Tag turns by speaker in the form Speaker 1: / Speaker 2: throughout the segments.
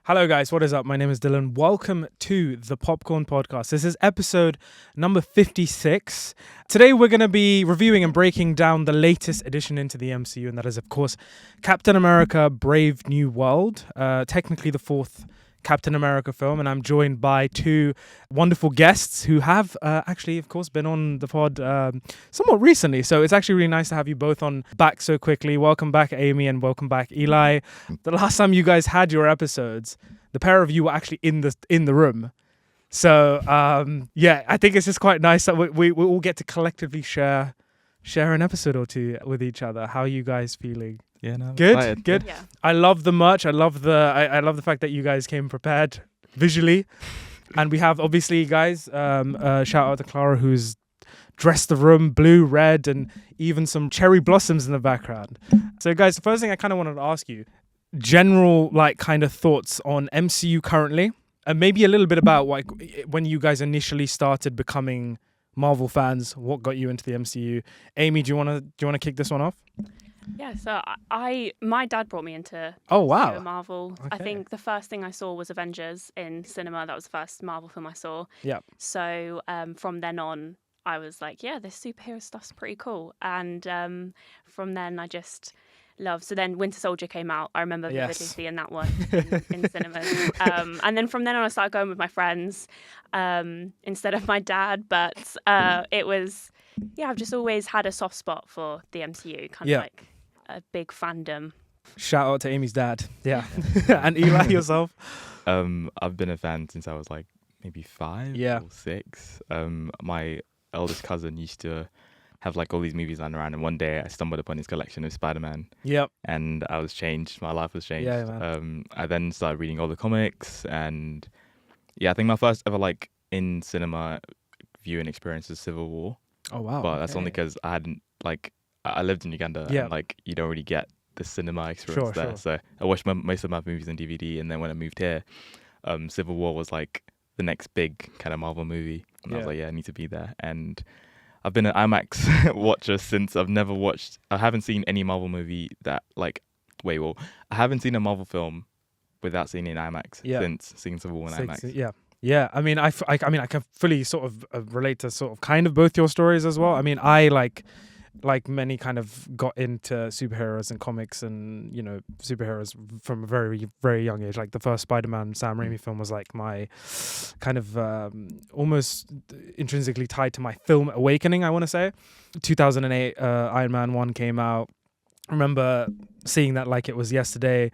Speaker 1: Hello guys, what is up? My name is Dylan. Welcome to the Popcorn Podcast. This is episode number 56. Today we're going to be reviewing and breaking down the latest addition into the MCU, and that is of course Captain America Brave New World, technically the fourth Captain America film, and I'm joined by two wonderful guests who have actually, of course, been on the pod somewhat recently. So it's actually really nice to have you both on back so quickly. Welcome back, Amy, and welcome back, Eli. The last time you guys had your episodes, the pair of you were actually in the room. So yeah, I think it's just quite nice that we all get to collectively share an episode or two with each other. How are you guys feeling?
Speaker 2: Yeah, no,
Speaker 1: good.
Speaker 3: Yeah.
Speaker 1: I love the merch. I love the fact that you guys came prepared visually, and we have obviously guys. Shout out to Clara who's dressed the room blue, red, and even some cherry blossoms in the background. So guys, the first thing I kind of wanted to ask you, general kind of thoughts on MCU currently, and maybe a little bit about when you guys initially started becoming Marvel fans. What got you into the MCU? Amy, do you want to kick this one off?
Speaker 3: Yeah, so my dad brought me into Marvel.
Speaker 1: Okay.
Speaker 3: I think the first thing I saw was Avengers in cinema. That was the first Marvel film I saw.
Speaker 1: Yeah.
Speaker 3: So from then on, I was like, yeah, this superhero stuff's pretty cool. And from then I just loved. So then Winter Soldier came out. I remember vividly seeing that one in cinemas. And then from then on, I started going with my friends instead of my dad. But it was, I've just always had a soft spot for the MCU, kind of like a big fandom.
Speaker 1: Shout out to Amy's dad. Yeah. And Eli, yourself?
Speaker 2: I've been a fan since I was like maybe 5 or 6. My eldest cousin used to have like all these movies lying around, and one day I stumbled upon his collection of Spider-Man.
Speaker 1: Yep.
Speaker 2: And I was changed. My life was changed.
Speaker 1: Yeah, man.
Speaker 2: I then started reading all the comics, and I think my first ever like in cinema viewing experience was Civil War.
Speaker 1: Oh wow!
Speaker 2: But that's only because I hadn't I lived in Uganda, and you don't really get the cinema experience there. Sure. So I watched most of my movies on DVD, and then when I moved here, Civil War was like the next big kind of Marvel movie, and I was like, I need to be there. And I've been an IMAX watcher since. I haven't seen any Marvel movie that I haven't seen a Marvel film without seeing it in IMAX since seeing Civil War in IMAX.
Speaker 1: Yeah. Yeah, I mean, I can fully sort of relate to sort of kind of both your stories as well. I mean, I like many kind of got into superheroes and comics and, superheroes from a very, very young age. Like the first Spider-Man Sam Raimi film was like my kind of almost intrinsically tied to my film awakening, I want to say. 2008, Iron Man 1 came out. I remember seeing that like it was yesterday,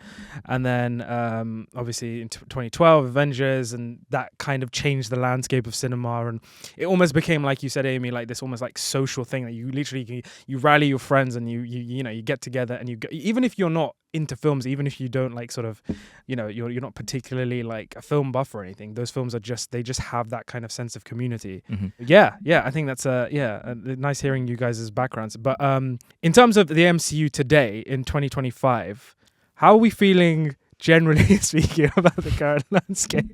Speaker 1: and then obviously in 2012 Avengers, and that kind of changed the landscape of cinema, and it almost became, like you said, Amy, like this almost like social thing that you literally you rally your friends and you get together, and even if you're not into films, even if you don't like sort of you're not particularly like a film buff or anything, those films are they just have that kind of sense of community. I think that's nice hearing you guys' backgrounds. But in terms of the MCU today in 2025, how are we feeling generally speaking about the current landscape?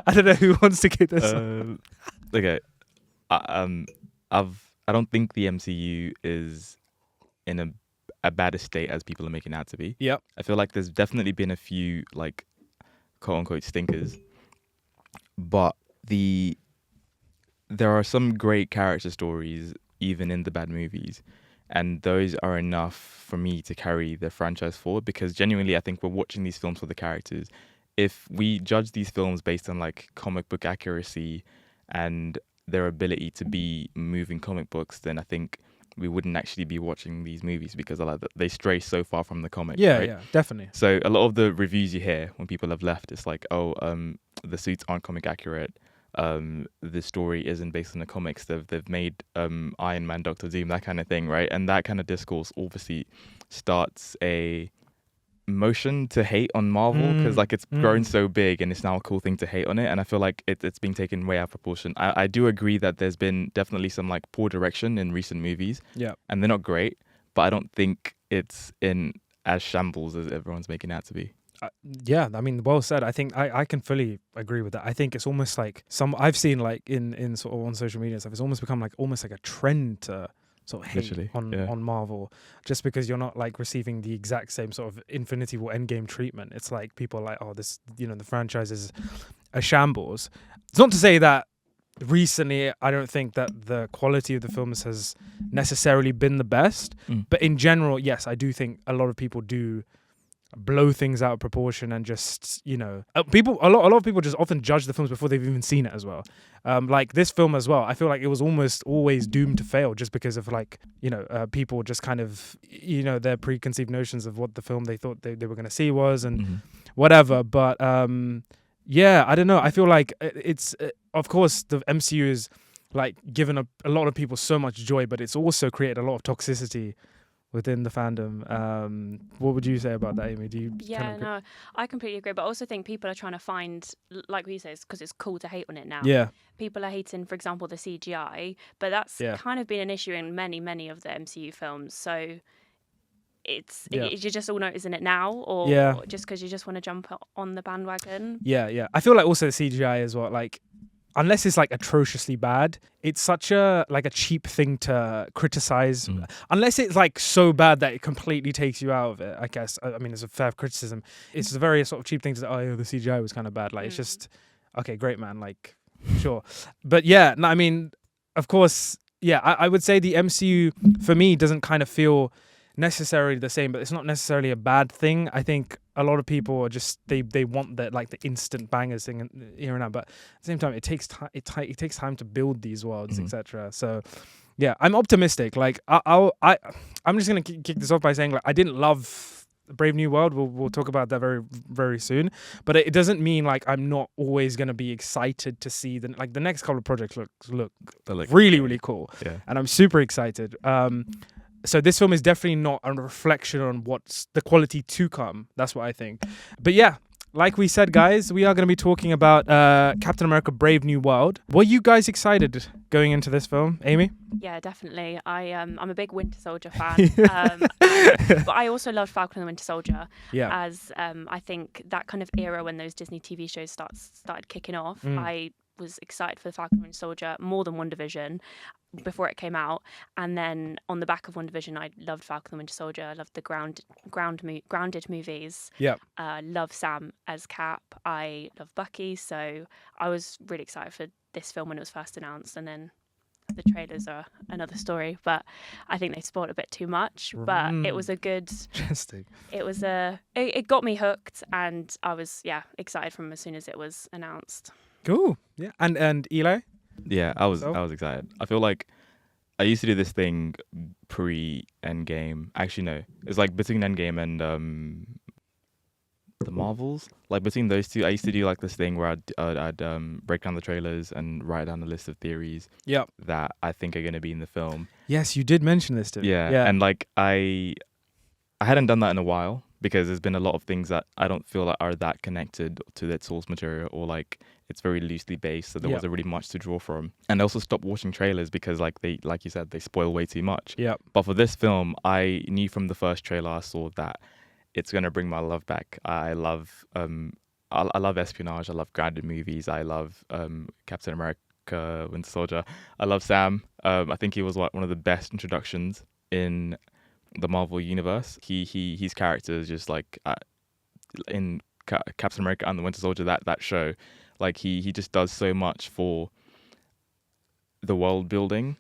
Speaker 1: I don't know who wants to get this
Speaker 2: okay. I don't think the MCU is in a bad estate as people are making it out to be.
Speaker 1: Yep.
Speaker 2: I feel like there's definitely been a few like quote unquote stinkers, but there are some great character stories even in the bad movies, and those are enough for me to carry the franchise forward, because genuinely I think we're watching these films for the characters. If we judge these films based on like comic book accuracy and their ability to be moving comic books, then I think we wouldn't actually be watching these movies, because they stray so far from the comic.
Speaker 1: Yeah,
Speaker 2: right?
Speaker 1: yeah, definitely.
Speaker 2: So a lot of the reviews you hear when people have left, it's like, the suits aren't comic accurate. The story isn't based on the comics. They've made Iron Man, Doctor Doom, that kind of thing, right? And that kind of discourse obviously starts a motion to hate on Marvel, because it's grown so big and it's now a cool thing to hate on it, and I feel like it's being taken way out of proportion. I do agree that there's been definitely some like poor direction in recent movies, and they're not great, but I don't think it's in as shambles as everyone's making it out to be.
Speaker 1: I mean, well said. I think I can fully agree with that. I think it's almost like I've seen like in sort of on social media and stuff, it's almost become like almost like a trend to sort of hate on Marvel just because you're not like receiving the exact same sort of Infinity War Endgame treatment. It's like people are like, oh, this, the franchise is a shambles. It's not to say that recently I don't think that the quality of the films has necessarily been the best, but in general, yes, I do think a lot of people do blow things out of proportion and just, a lot of people just often judge the films before they've even seen it as well. Like this film as well, I feel like it was almost always doomed to fail just because of like, people just kind of, their preconceived notions of what the film they thought they were going to see was and whatever. But yeah, I don't know. I feel like it's, of course, the MCU is like given a lot of people so much joy, but it's also created a lot of toxicity within the fandom. What would you say about that, Amy? Do you?
Speaker 3: No, I completely agree. But I also think people are trying to find, like we say, because it's cool to hate on it now.
Speaker 1: Yeah.
Speaker 3: People are hating, for example, the CGI, but that's kind of been an issue in many of the MCU films. So you're just all noticing it now, or just because you just want to jump on the bandwagon. Yeah.
Speaker 1: I feel like also the CGI as well. Like, unless it's like atrociously bad, it's such a cheap thing to criticize. Unless it's like so bad that it completely takes you out of it, I guess. I mean, it's a fair criticism. It's a very sort of cheap thing to say, oh, the CGI was kind of bad. Like, it's just, okay, great, man. Like, sure. But yeah, no, I mean, of course, yeah, I would say the MCU, for me, doesn't kind of feel necessarily the same, but it's not necessarily a bad thing. I think a lot of people are just they want that like the instant bangers thing here and now, but at the same time it takes time. It takes time to build these worlds, etc. So yeah, I'm optimistic. Like I'm just gonna kick this off by saying like I didn't love Brave New World. We'll talk about that very very soon, but it doesn't mean like I'm not always gonna be excited to see the next couple of projects look really cool.
Speaker 2: Yeah,
Speaker 1: and I'm super excited. So this film is definitely not a reflection on what's the quality to come. That's what I think. But yeah, like we said, guys, we are going to be talking about Captain America Brave New World. Were you guys excited going into this film, Amy?
Speaker 3: Yeah, definitely. I'm a big Winter Soldier fan. But I also loved Falcon and the Winter Soldier.
Speaker 1: Yeah.
Speaker 3: As I think that kind of era when those Disney TV shows started kicking off, I was excited for the Falcon and Winter Soldier more than WandaVision before it came out, and then on the back of WandaVision I loved Falcon and Winter Soldier. I loved the grounded movies. Love Sam as Cap. I love Bucky, so I was really excited for this film when it was first announced, and then the trailers are another story, but I think they spoiled a bit too much. But it was a good
Speaker 1: interesting.
Speaker 3: It got me hooked, and I was excited from as soon as it was announced.
Speaker 1: Cool. Yeah. And Eli?
Speaker 2: Yeah, I was excited. I feel like I used to do this thing pre-Endgame. Actually, no. It's like between Endgame and the Marvels. Like between those two, I used to do like this thing where I'd break down the trailers and write down a list of theories that I think are going to be in the film.
Speaker 1: Yes, you did mention this to me.
Speaker 2: Yeah. And like I hadn't done that in a while because there's been a lot of things that I don't feel like are that connected to that source material, or like it's very loosely based, so there wasn't really much to draw from. And I also stopped watching trailers because like you said, they spoil way too much.
Speaker 1: Yeah.
Speaker 2: But for this film, I knew from the first trailer I saw that it's gonna bring my love back. I love espionage. I love grounded movies. I love Captain America, Winter Soldier. I love Sam. I think he was like one of the best introductions in the Marvel universe. His character is just like in Captain America and the Winter Soldier, that show, like he just does so much for the world building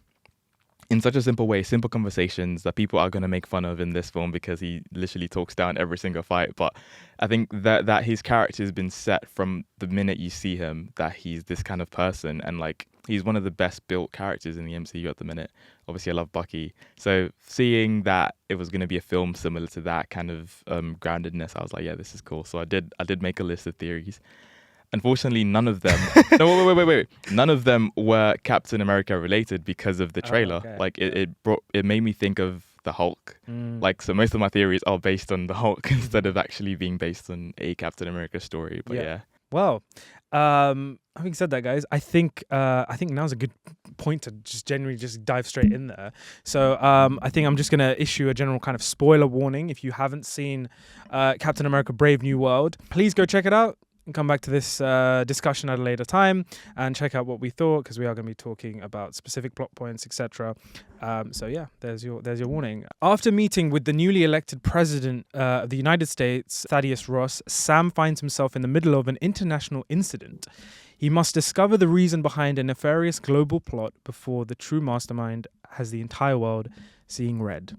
Speaker 2: in such a simple way, simple conversations that people are going to make fun of in this film because he literally talks down every single fight. But I think that his character has been set from the minute you see him, that he's this kind of person, and like he's one of the best built characters in the MCU at the minute. Obviously, I love Bucky. So seeing that it was going to be a film similar to that kind of groundedness, I was like, yeah, this is cool. So I did make a list of theories. Unfortunately, none of them. No, wait. None of them were Captain America related because of the trailer.
Speaker 1: Okay.
Speaker 2: Like it made me think of the Hulk. Like, so most of my theories are based on the Hulk instead of actually being based on a Captain America story. But yeah.
Speaker 1: Well, having said that, guys, I think now's a good point to just generally just dive straight in there. So I think I'm just gonna issue a general kind of spoiler warning. If you haven't seen Captain America: Brave New World, please go check it out. and come back to this discussion at a later time and check out what we thought, because we are going to be talking about specific plot points, etc. So yeah, there's your warning. After meeting with the newly elected president of the United States, Thaddeus Ross, Sam finds himself in the middle of an international incident. He must discover the reason behind a nefarious global plot before the true mastermind has the entire world seeing red.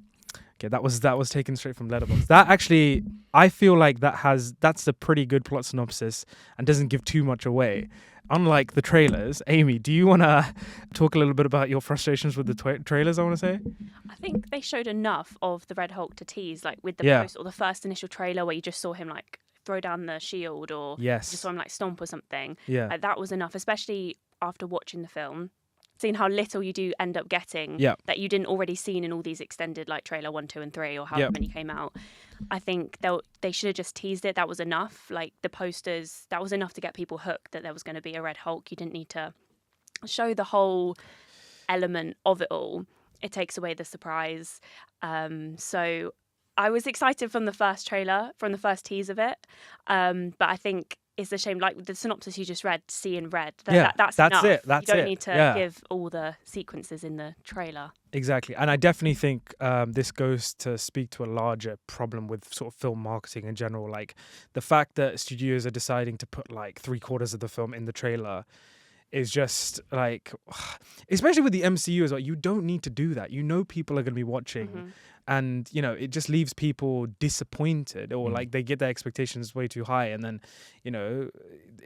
Speaker 1: Okay, that was taken straight from Letterboxd. That actually, I feel like that's a pretty good plot synopsis and doesn't give too much away. Unlike the trailers, Amy, do you want to talk a little bit about your frustrations with the trailers, I want to say?
Speaker 3: I think they showed enough of the Red Hulk to tease, like with the post or the first initial trailer where you just saw him like throw down the shield or just saw him like stomp or something.
Speaker 1: Yeah.
Speaker 3: Like, that was enough, especially after watching the film. Seeing how little you do end up getting that you didn't already seen in all these extended like trailer 1, 2, and 3 or however many came out. I think they should have just teased it. That was enough. Like the posters, that was enough to get people hooked that there was going to be a Red Hulk. You didn't need to show the whole element of it all. It takes away the surprise. So I was excited from the first trailer, from the first tease of it. But I think it's a shame, like the synopsis you just read, seeing red. That's enough.
Speaker 1: It.
Speaker 3: You don't need to give all the sequences in the trailer.
Speaker 1: Exactly. And I definitely think this goes to speak to a larger problem with sort of film marketing in general. Like the fact that studios are deciding to put like 3/4 of the film in the trailer is just like, especially with the MCU as well, you don't need to do that. You know people are going to be watching. Mm-hmm. And, you know, it just leaves people disappointed or like they get their expectations way too high. And then, you know,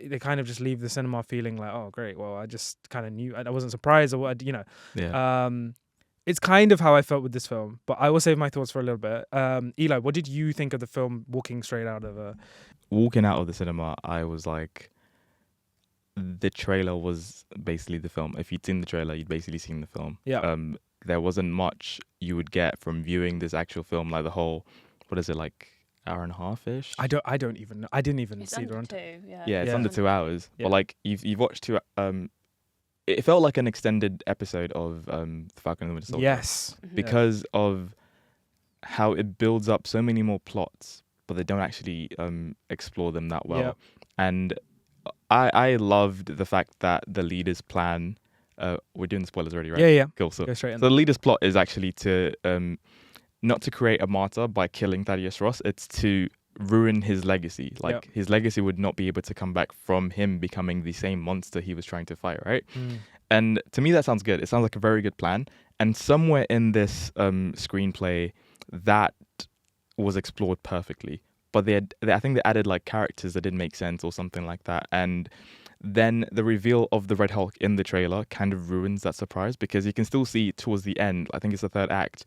Speaker 1: they kind of just leave the cinema feeling like, oh, great. Well, I just kind of knew. I wasn't surprised or what, you know.
Speaker 2: Yeah.
Speaker 1: It's kind of how I felt with this film. But I will save my thoughts for a little bit. Eli, what did you think of the film walking straight out of
Speaker 2: Walking out of the cinema, I was like, the trailer was basically the film. If you'd seen the trailer, you'd basically seen the film.
Speaker 1: Yeah.
Speaker 2: There wasn't much you would get from viewing this actual film, like the whole, what is it, like hour and a half-ish?
Speaker 1: I don't even know. I didn't even
Speaker 3: it's
Speaker 1: see the
Speaker 3: runtime.
Speaker 2: Yeah, it's under 2 hours.
Speaker 1: Yeah.
Speaker 2: But like you've watched two. It felt like an extended episode of Falcon and the Winter Soldier.
Speaker 1: Yes,
Speaker 2: because of how it builds up so many more plots, but they don't actually explore them that well.
Speaker 1: Yeah.
Speaker 2: And I loved the fact that the leader's plan. We're doing the spoilers already, right?
Speaker 1: Yeah.
Speaker 2: Cool. So
Speaker 1: go straight in.
Speaker 2: the leader's plot is actually to not to create a martyr by killing Thaddeus Ross. It's to ruin his legacy. Like his legacy would not be able to come back from him becoming the same monster he was trying to fight, right? And to me, that sounds good. It sounds like a very good plan. And somewhere in this screenplay, that was explored perfectly. But I think they added like characters that didn't make sense or something like that. And then the reveal of the Red Hulk in the trailer kind of ruins that surprise, because you can still see towards the end, I think it's the third act,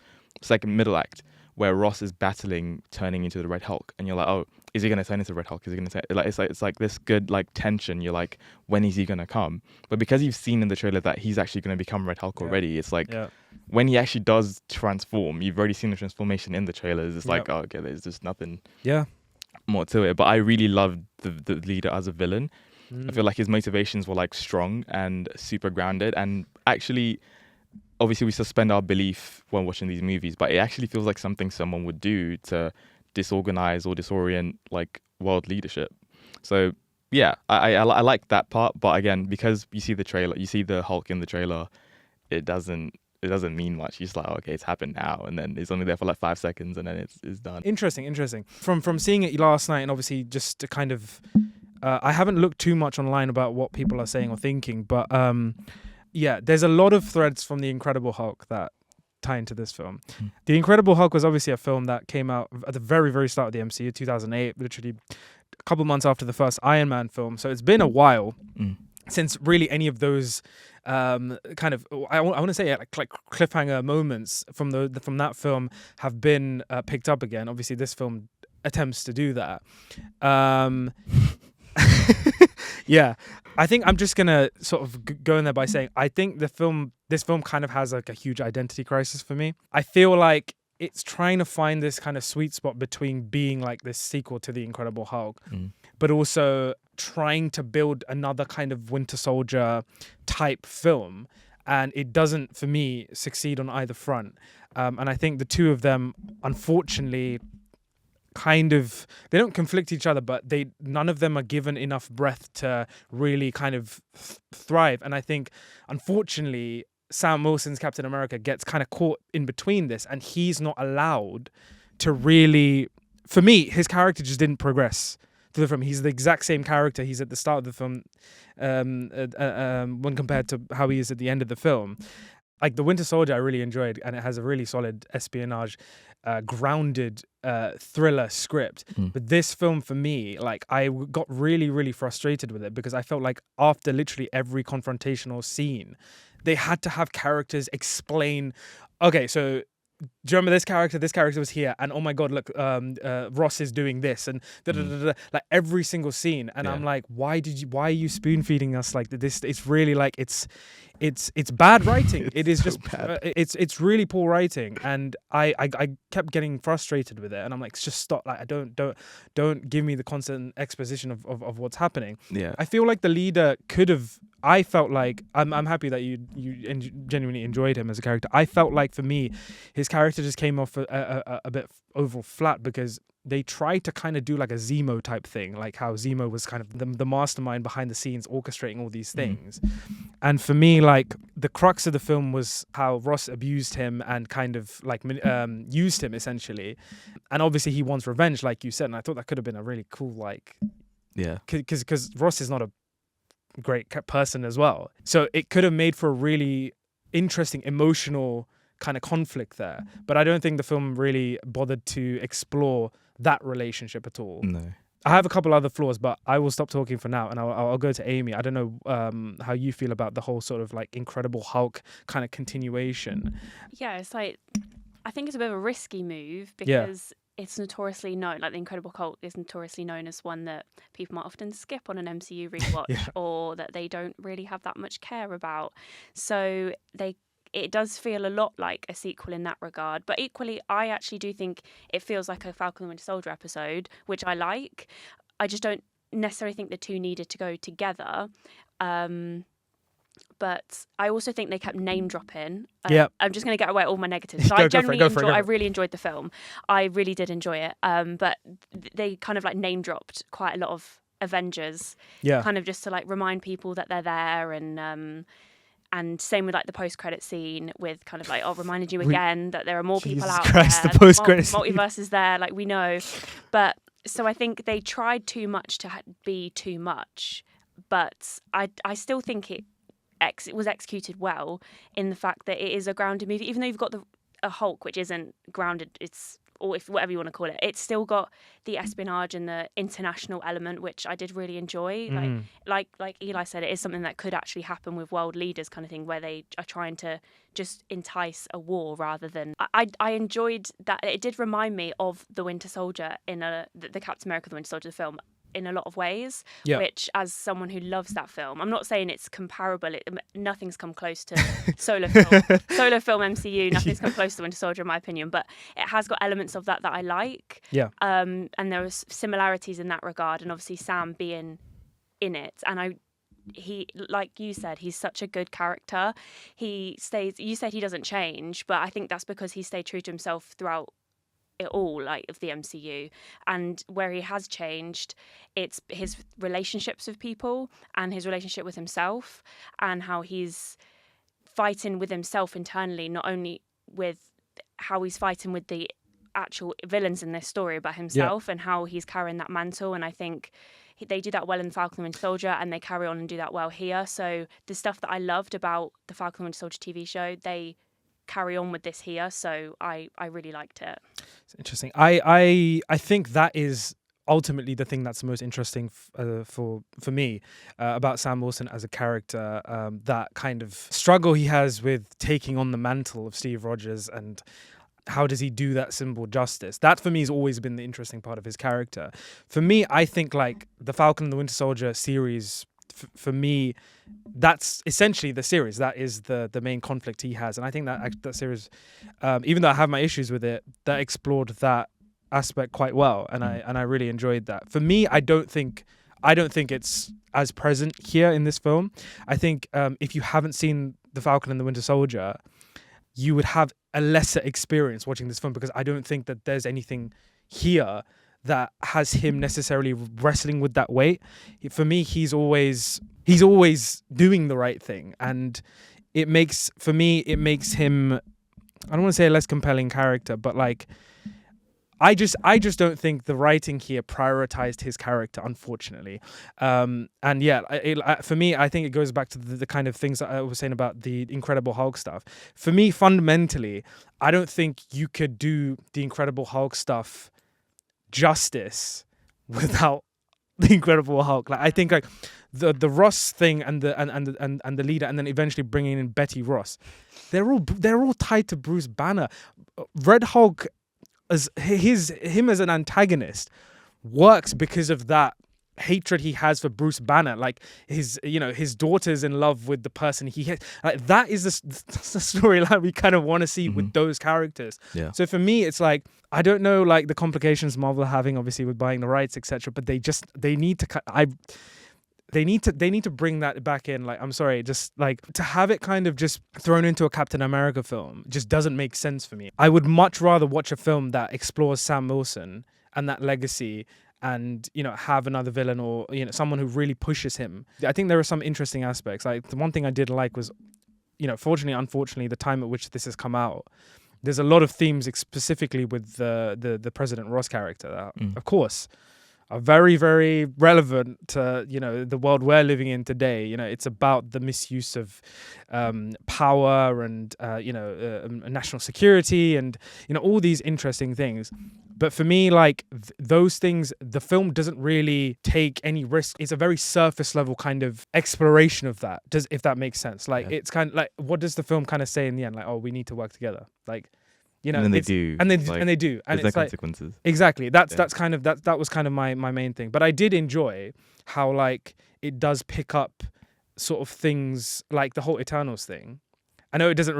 Speaker 2: middle act, where Ross is battling turning into the Red Hulk, and you're like, oh, is he going to turn into Red Hulk? Is he going to it's like this good like tension. You're like, when is he going to come? But because you've seen in the trailer that he's actually going to become Red Hulk already, it's like when he actually does transform, you've already seen the transformation in the trailers. It's like, oh, okay, there's just nothing more to it. But I really loved the leader as a villain. I feel like his motivations were like strong and super grounded, and actually, obviously we suspend our belief when watching these movies, but it actually feels like something someone would do to disorganize or disorient like world leadership. So yeah, I like that part, but again, because you see the trailer, you see the Hulk in the trailer, it doesn't mean much. You're just like, oh, okay, it's happened now, and then it's only there for like 5 seconds, and then it's done.
Speaker 1: Interesting. From seeing it last night, and obviously just to kind of. I haven't looked too much online about what people are saying or thinking, but there's a lot of threads from The Incredible Hulk that tie into this film. The Incredible Hulk was obviously a film that came out at the very, very start of the MCU, 2008, literally a couple months after the first Iron Man film. So it's been a while since really any of those kind of, I want to say like cliffhanger moments from that film have been picked up again. Obviously, this film attempts to do that. Yeah, I think I'm just gonna sort of go in there by saying I think this film kind of has like a huge identity crisis for me. I feel like it's trying to find this kind of sweet spot between being like this sequel to The Incredible Hulk, but also trying to build another kind of Winter Soldier type film, and it doesn't, for me, succeed on either front. And I think the two of them, unfortunately, they don't conflict each other, but none of them are given enough breath to really kind of thrive. And I think, unfortunately, Sam Wilson's Captain America gets kind of caught in between this, and he's not allowed to really, for me, his character just didn't progress through the film. He's the exact same character he's at the start of the film when compared to how he is at the end of the film. Like The Winter Soldier, I really enjoyed, and it has a really solid espionage, grounded thriller script. But this film, for me, like, I got really, really frustrated with it because I felt like after literally every confrontational scene, they had to have characters explain, okay, so do you remember this character? This character was here, and oh my god, look, Ross is doing this, and like every single scene. And I'm like, why are you spoon feeding us like this? It's really like it's bad writing. It is so just bad. It's really poor writing, and I kept getting frustrated with it. And I'm like, just stop! Like, don't give me the constant exposition of what's happening. Yeah, I feel like the leader could have. I felt like I'm happy that you genuinely enjoyed him as a character. I felt like, for me, his character just came off a bit overall flat because they tried to kind of do like a Zemo type thing, like how Zemo was kind of the mastermind behind the scenes orchestrating all these things. And for me, like, the crux of the film was how Ross abused him and kind of like used him essentially. And obviously he wants revenge, like you said. And I thought that could have been a really cool, like, because Ross is not a great person as well. So it could have made for a really interesting emotional kind of conflict there. But I don't think the film really bothered to explore that relationship at all. No. I have a couple other flaws, but I will stop talking for now and I'll go to Amy. I don't know how you feel about the whole sort of like Incredible Hulk kind of continuation.
Speaker 3: Yeah, it's like, I think it's a bit of a risky move because it's notoriously known, like the Incredible Hulk is notoriously known as one that people might often skip on an MCU rewatch or that they don't really have that much care about. So it does feel a lot like a sequel in that regard. But equally, I actually do think it feels like a Falcon and Winter Soldier episode, which I like. I just don't necessarily think the two needed to go together. But I also think they kept name dropping. I'm just going to get away all my negatives. So I really enjoyed the film. I really did enjoy it. But they kind of like name dropped quite a lot of Avengers. Kind of just to like remind people that they're there, and same with like the post-credit scene with kind of like, reminded you again that there are more people out there.
Speaker 1: The post-credit
Speaker 3: multiverse is there, like we know. But so I think they tried too much to be too much. But I still think it was executed well in the fact that it is a grounded movie, even though you've got a Hulk which isn't grounded, or if whatever you want to call it, it's still got the espionage and the international element, which I did really enjoy. Like Eli said, it is something that could actually happen with world leaders kind of thing, where they are trying to just entice a war rather than. I enjoyed that. It did remind me of the Winter Soldier the Captain America, the Winter Soldier film, in a lot of ways, which, as someone who loves that film, I'm not saying it's comparable. Nothing's come close to solo film MCU. Nothing's come close to Winter Soldier, in my opinion. But it has got elements of that I like. And there was similarities in that regard. And obviously Sam being in it, and he, like you said, he's such a good character. He stays. You said he doesn't change, but I think that's because he stayed true to himself throughout it all, like, of the MCU. And where he has changed, it's his relationships with people and his relationship with himself, and how he's fighting with himself internally, not only with how he's fighting with the actual villains in this story, but himself and how he's carrying that mantle. And I think they do that well in Falcon and Winter Soldier, and they carry on and do that well here. So the stuff that I loved about the Falcon and Winter Soldier TV show, they carry on with this here. So I really liked it.
Speaker 1: It's interesting. I think that is ultimately the thing that's the most interesting for me about Sam Wilson as a character, that kind of struggle he has with taking on the mantle of Steve Rogers, and how does he do that symbol justice. That for me has always been the interesting part of his character. For me, I think like the Falcon and the Winter Soldier series, for me, that's essentially the series. That is the main conflict he has. And I think that series, even though I have my issues with it, that explored that aspect quite well, and I really enjoyed that. For me, I don't think it's as present here in this film. I think if you haven't seen The Falcon and the Winter Soldier, you would have a lesser experience watching this film, because I don't think that there's anything here that has him necessarily wrestling with that weight. For me, he's always doing the right thing, and it makes him, I don't want to say a less compelling character, but like I just don't think the writing here prioritized his character, unfortunately. And yeah, for me, I think it goes back to the kind of things that I was saying about the Incredible Hulk stuff. For me, fundamentally, I don't think you could do the Incredible Hulk stuff justice without the Incredible Hulk. Like I think like the Ross thing and the leader, and then eventually bringing in Betty Ross, they're all tied to Bruce Banner. Red Hulk as him as an antagonist works because of that hatred he has for Bruce Banner. Like his daughter's in love with the person he hates. Like that is the storyline we kind of want to see with those characters.
Speaker 2: Yeah.
Speaker 1: So for me, it's like, I don't know, like the complications Marvel are having, obviously, with buying the rights, etc. But they need to bring that back in. Like, I'm sorry, just like to have it kind of just thrown into a Captain America film just doesn't make sense for me. I would much rather watch a film that explores Sam Wilson and that legacy, and have another villain, or someone who really pushes him. I think there are some interesting aspects. Like the one thing I did like was, fortunately, unfortunately, the time at which this has come out, there's a lot of themes specifically with the President Ross character that, of course, are very, very relevant to the world we're living in today. It's about the misuse of power and national security and all these interesting things. But for me, like those things, the film doesn't really take any risk. It's a very surface level kind of exploration of that. If that makes sense? Like it's kind of like, what does the film kind of say in the end? Like, oh, we need to work together. Like,
Speaker 2: and then they do,
Speaker 1: and they do, and
Speaker 2: there's
Speaker 1: it's like
Speaker 2: consequences.
Speaker 1: Exactly. That's kind of that was kind of my main thing. But I did enjoy how like it does pick up sort of things like the whole Eternals thing. I know it doesn't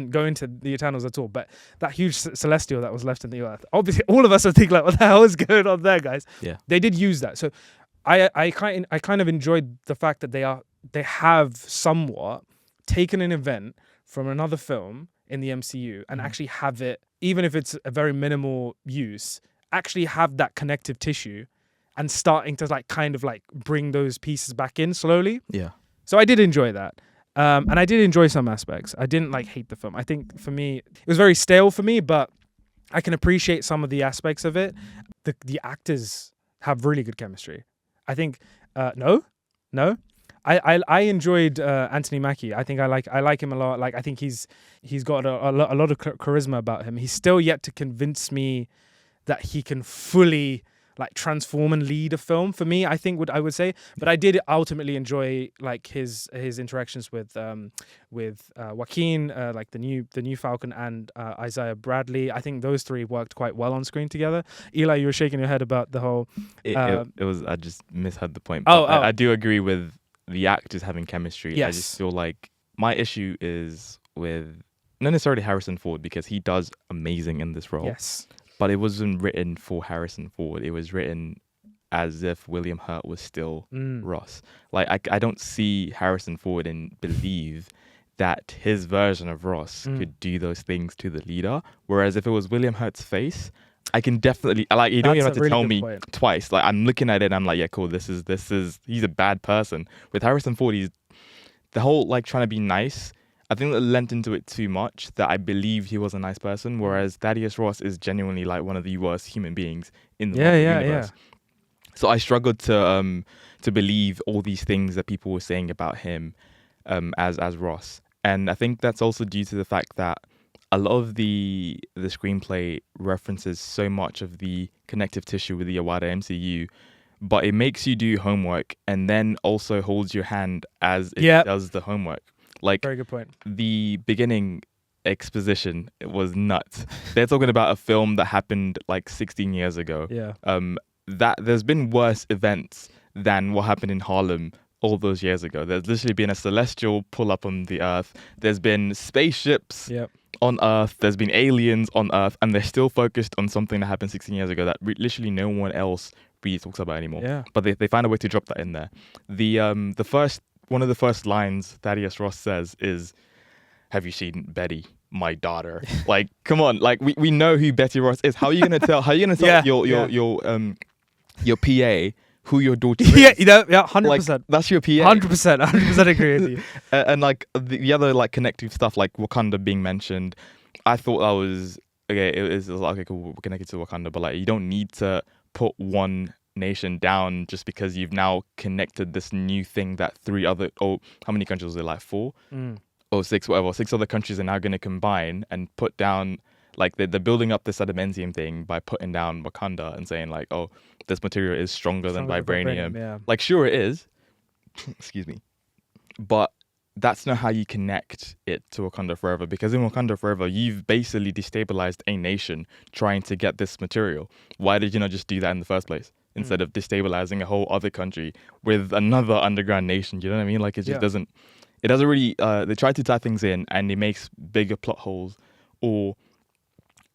Speaker 1: go into the Eternals at all, but that huge celestial that was left in the earth. Obviously, all of us are thinking like, what the hell is going on there, guys?
Speaker 2: Yeah.
Speaker 1: They did use that. So I kind of enjoyed the fact that they have somewhat taken an event from another film in the MCU and actually have it, even if it's a very minimal use, actually have that connective tissue and starting to like kind of like bring those pieces back in slowly.
Speaker 2: Yeah.
Speaker 1: So I did enjoy that. And I did enjoy some aspects. I didn't like hate the film. I think for me, it was very stale for me, but I can appreciate some of the aspects of it. The actors have really good chemistry. I think, no. I enjoyed Anthony Mackie. I think I like him a lot. Like I think he's got a lot of charisma about him. He's still yet to convince me that he can fully like transform and lead a film. For me, I think I would say, but I did ultimately enjoy like his interactions with Joaquin, like the new Falcon, and Isaiah Bradley. I think those three worked quite well on screen together. Eli, you were shaking your head about the whole.
Speaker 2: It was, I just misheard the point.
Speaker 1: But
Speaker 2: I do agree with the actors having chemistry.
Speaker 1: Yes.
Speaker 2: I just feel like my issue is with not necessarily Harrison Ford, because he does amazing in this role.
Speaker 1: Yes.
Speaker 2: But it wasn't written for Harrison Ford. It was written as if William Hurt was still Ross. Like I don't see Harrison Ford and believe that his version of Ross could do those things to the leader. Whereas if it was William Hurt's face, I can definitely, like, you don't even have to tell me twice. Like, I'm looking at it and I'm like, yeah, cool, this is, he's a bad person. With Harrison Ford, he's, the whole, like, trying to be nice, I think that lent into it too much, that I believed he was a nice person, whereas Thaddeus Ross is genuinely, like, one of the worst human beings in the universe. Yeah. So I struggled to believe all these things that people were saying about him as Ross. And I think that's also due to the fact that a lot of the screenplay references so much of the connective tissue with the wider MCU, but it makes you do homework and then also holds your hand as it does the homework. Like,
Speaker 1: very good point.
Speaker 2: The beginning exposition, it was nuts. They're talking about a film that happened like 16 years ago.
Speaker 1: Yeah.
Speaker 2: That there's been worse events than what happened in Harlem all those years ago. There's literally been a celestial pull up on the Earth. There's been spaceships on Earth. There's been aliens on Earth, and they're still focused on something that happened 16 years ago that literally no one else really talks about anymore.
Speaker 1: Yeah.
Speaker 2: But they find a way to drop that in there. One of the first lines Thaddeus Ross says is, "Have you seen Betty, my daughter. Like, come on, like we know who Betty Ross is. How are you gonna tell? How are you gonna tell your PA who your daughter is?
Speaker 1: Yeah, 100%.
Speaker 2: Like, that's your PA.
Speaker 1: 100% agree with you.
Speaker 2: And like the other like connective stuff, like Wakanda being mentioned, I thought that was okay. It was like, okay, cool, we're connected to Wakanda, but like you don't need to put one nation down just because you've now connected this new thing that how many countries was it, like 4 or 6, whatever, 6 other countries are now going to combine and put down, like they're building up this adamantium thing by putting down Wakanda and saying like, oh, this material is stronger than vibranium.
Speaker 1: Yeah.
Speaker 2: Like, sure it is, excuse me, but that's not how you connect it to Wakanda Forever, because in Wakanda Forever, you've basically destabilized a nation trying to get this material. Why did you not just do that in the first place? Instead of destabilizing a whole other country with another underground nation, you know what I mean? Like, it just doesn't really, they try to tie things in and it makes bigger plot holes, or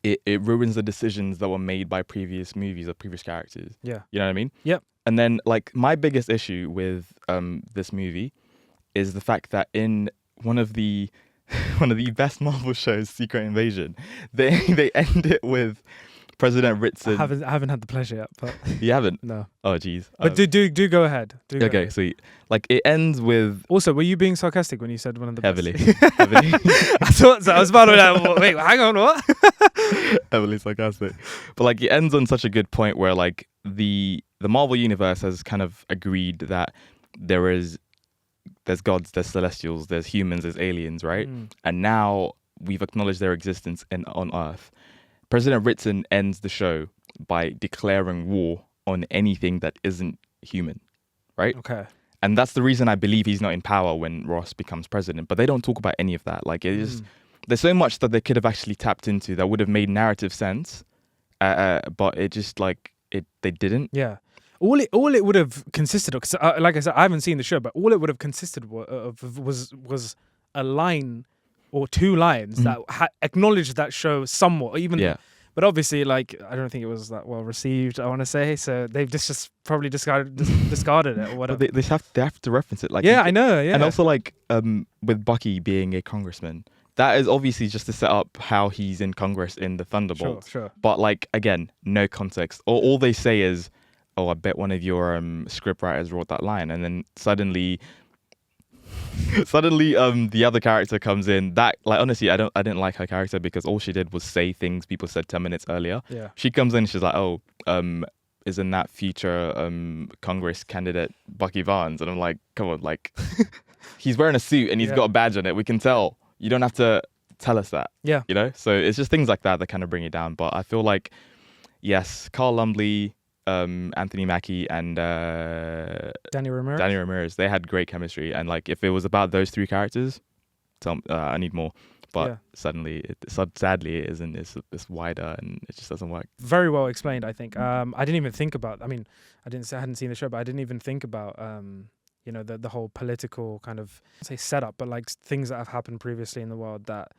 Speaker 2: it ruins the decisions that were made by previous movies or previous characters. Yeah. You know what I mean?
Speaker 1: Yep.
Speaker 2: And then, like, my biggest issue with this movie is the fact that in one of the best Marvel shows, Secret Invasion, they end it with President Ritson.
Speaker 1: I haven't had the pleasure yet, but
Speaker 2: you haven't?
Speaker 1: No.
Speaker 2: Oh, geez.
Speaker 1: But do go ahead. Go ahead.
Speaker 2: Sweet. Like, it ends with.
Speaker 1: Also, were you being sarcastic when you said one of the
Speaker 2: heavily?
Speaker 1: Best? Heavily. I thought so. I was about to be like, wait, hang on, what?
Speaker 2: Heavily sarcastic. But like, it ends on such a good point where like the Marvel universe has kind of agreed that there's gods, there's celestials, there's humans, there's aliens, right? And now we've acknowledged their existence on Earth. President Ritson ends the show by declaring war on anything that isn't human, right?
Speaker 1: Okay.
Speaker 2: And that's the reason I believe he's not in power when Ross becomes president. But they don't talk about any of that. Like, it is, there's so much that they could have actually tapped into that would have made narrative sense, but it just they didn't.
Speaker 1: Yeah. All it would have consisted of, 'cause, like I said, I haven't seen the show, but all it would have consisted of was a line or 2 lines that acknowledged that show somewhat, even. But obviously, like, I don't think it was that well received, I want to say. So they've just probably discarded it or whatever.
Speaker 2: They have to reference it. Like,
Speaker 1: yeah, I know. Yeah.
Speaker 2: And also, like, with Bucky being a congressman, that is obviously just to set up how he's in Congress in the Thunderbolts.
Speaker 1: Sure.
Speaker 2: But like, again, no context. All they say is, oh, I bet one of your scriptwriters wrote that line, and then suddenly the other character comes in. That, like, honestly, I didn't like her character because all she did was say things people said 10 minutes earlier.
Speaker 1: Yeah.
Speaker 2: She comes in, she's like, oh, isn't that future Congress candidate Bucky Barnes? And I'm like, come on, like, he's wearing a suit and he's got a badge on it. We can tell. You don't have to tell us that. Yeah. You know? So it's just things like that kind of bring it down. But I feel like, yes, Carl Lumbly, Anthony Mackie, and
Speaker 1: Danny Ramirez,
Speaker 2: they had great chemistry. And like, if it was about those 3 characters, I need more. But sadly, it isn't. It's wider and it just doesn't work.
Speaker 1: Very well explained, I think. I didn't even think about. I mean, I hadn't seen the show, but I didn't even think about. You know, the whole political kind of, say, setup, but like things that have happened previously in the world that,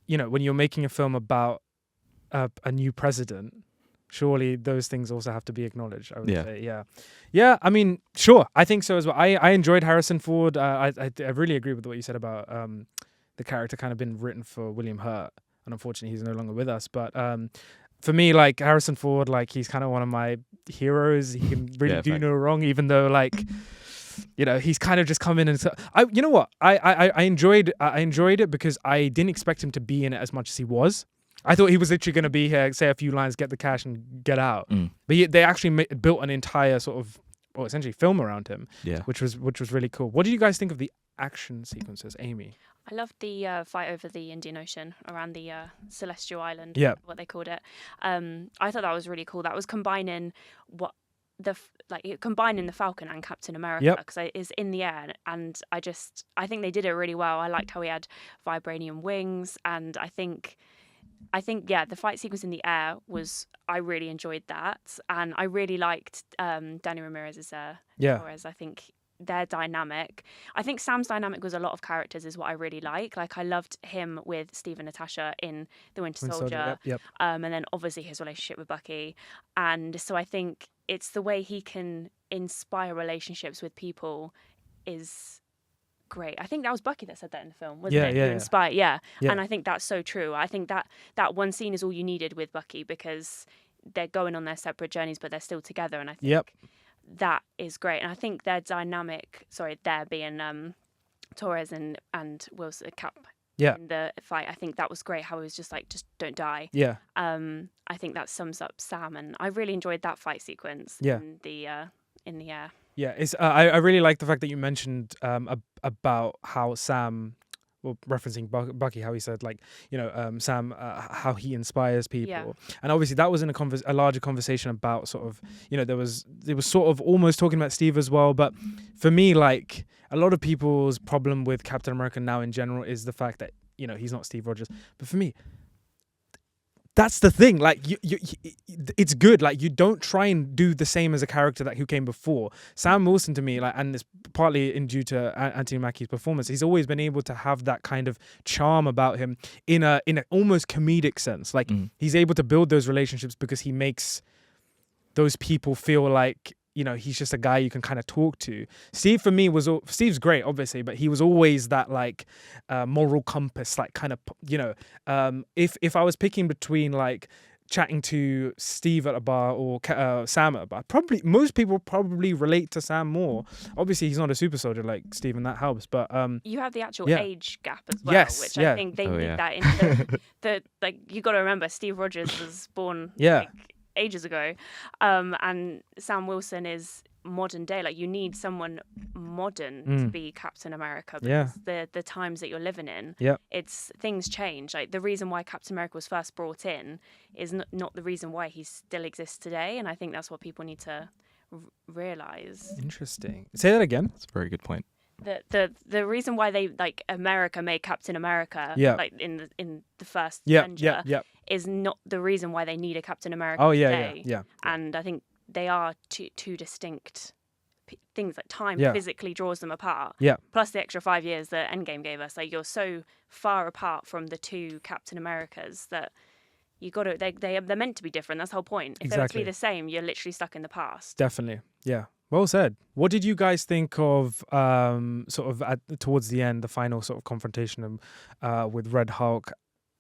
Speaker 1: you know, when you're making a film about a new president, surely those things also have to be acknowledged, I would say. Yeah, I mean, sure, I think so as well. I enjoyed Harrison Ford. I really agree with what you said about the character kind of been written for William Hurt, and unfortunately he's no longer with us. But for me, like, Harrison Ford, like, he's kind of one of my heroes. He can really do no wrong, even though, like, you know, he's kind of just come in and you know what? I enjoyed it because I didn't expect him to be in it as much as he was. I thought he was literally going to be here, say a few lines, get the cash, and get out. But they actually built an entire sort of, well, essentially film around him, which was really cool. What do you guys think of the action sequences, Amy?
Speaker 3: I loved the fight over the Indian Ocean around the Celestial Island, what they called it. I thought that was really cool. That was combining combining the Falcon and Captain America, because it is in the air, and I think they did it really well. I liked how he had vibranium wings, and I think the fight sequence in the air I really enjoyed that, and I really liked Danny Ramirez's Torres. I think their dynamic. I think Sam's dynamic was a lot of characters is what I really like. Like, I loved him with Steve and Natasha in The Winter Soldier. And then obviously his relationship with Bucky. And so I think it's the way he can inspire relationships with people is great. I think that was Bucky that said that in the film, wasn't it?
Speaker 1: Yeah.
Speaker 3: Who inspired, yeah.
Speaker 1: Yeah.
Speaker 3: And I think that's so true. I think that one scene is all you needed with Bucky, because they're going on their separate journeys, but they're still together. And I think that is great. And I think their dynamic, there being Torres and Wilson Cap in the fight, I think that was great. How he was just like, just don't die.
Speaker 1: Yeah.
Speaker 3: I think that sums up Sam, and I really enjoyed that fight sequence in the air.
Speaker 1: Yeah, it's I really like the fact that you mentioned about how Sam, well, referencing Bucky, how he said, like, you know, Sam, how he inspires people, and obviously that was in a larger conversation about sort of, you know, it was sort of almost talking about Steve as well, but for me, like, a lot of people's problem with Captain America now in general is the fact that, you know, he's not Steve Rogers, but for me, that's the thing. Like, it's good. Like, you don't try and do the same as a character who came before. Sam Wilson, to me, like, and it's partly due to Anthony Mackie's performance, he's always been able to have that kind of charm about him in a almost comedic sense. Like, he's able to build those relationships because he makes those people feel like, you know, he's just a guy you can kind of talk to. Steve, for me, Steve's great, obviously, but he was always that, like, moral compass, like, kind of, you know, if I was picking between, like, chatting to Steve at a bar or Sam at a bar, probably most people probably relate to Sam more. Obviously, he's not a super soldier like Steve, and that helps. But
Speaker 3: you have the actual age gap as well, which I think they need that in the like. You got to remember, Steve Rogers was born like, ages ago, and Sam Wilson is modern day. Like, you need someone modern to be Captain America, because the times that you're living in, it's things change. Like, the reason why Captain America was first brought in is not the reason why he still exists today, and I think that's what people need to realize.
Speaker 1: Interesting. Say that again.
Speaker 2: That's a very good point.
Speaker 3: The reason why they, like, America made Captain America like in the first Avenger is not the reason why they need a Captain America today. And I think they are two distinct things. Like, time physically draws them apart. Plus the extra 5 years that Endgame gave us. Like, you're so far apart from the two Captain Americas that you got to. They're meant to be different. That's the whole point. If they were to be the same, you're literally stuck in the past.
Speaker 1: Definitely. Yeah. Well said. What did you guys think of sort of towards the end, the final sort of confrontation with Red Hulk?